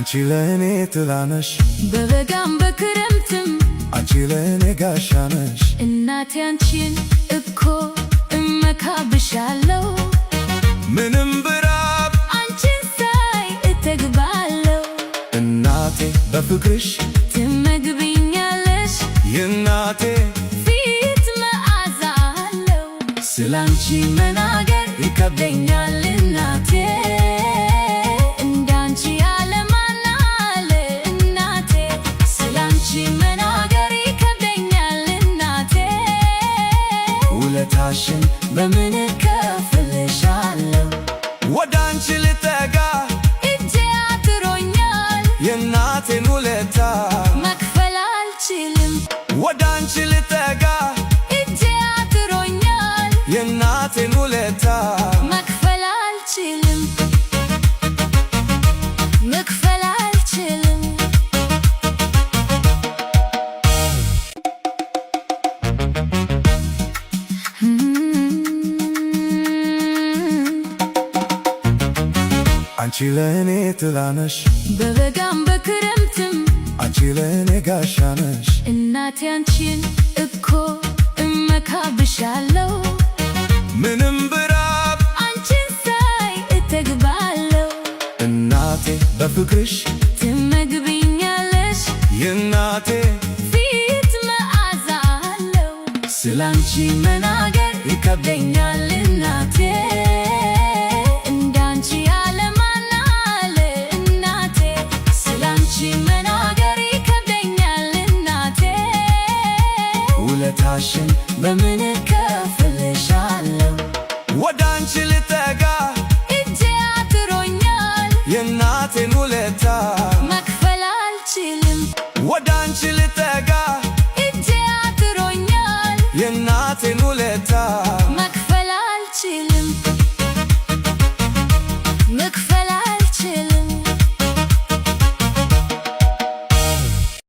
አንቺ ለእኔ ጥላ ነሽ በበጋም በክረምትም አንቺ ለእኔ ጋሻ ነሽ። እናቴ አንቺን እኮ እመካብሻለሁ ምንም ብራብ አንቺን ሳይ እጠግባለሁ። እናቴ በፍቅርሽ ትመግብኛለሽ የእናቴ ፊት መዓዛ አለው። ስላንቺ መናገር ይከብደኛል እናቴ እንዳንቺ ያለ ማን አለ እናቴ። ስላንቺ መናገር ይከብደኛል እናቴ ውለታሽን በምን እከፍልሻለሁ? ወደ አንቺ ልጠጋ እጄ አጥሮኛል የእናቴን ውለታ መክፈል አልችልም። ወደ አንቺ ልጠጋ እጄ አጥሮኛል የእናቴን ውለታ መክፈል አልችልም። መክፈል አልችልም። አንቺ ለእኔ ጥላ ነሽ በበጋም በክረምትም አንቺ ለእኔ ጋሻ ነሽ። እናቴ አንቺን እኮ እመካብሻለሁ ምንም ብራብ አንቺን ሳይ እጠግባለሁ። እናቴ በፍቅርሽ ትመግብኛለሽ የእናቴ ፊት መዓዛ አለው። ስላንቺ መናገር ይከብደኛል እናቴ እንዳንቺ ያለ ማን አለ እናቴ። ስላንቺ መናገር ይከብደኛል እናቴ ውለታሽን በምን እከፍልሻለሁ? ወደ አንቺ ልጠጋ እጄ አጥሮኛል የእናቴን ውለታ መክፈል አልችልም። ወደ አንቺ ልጠጋ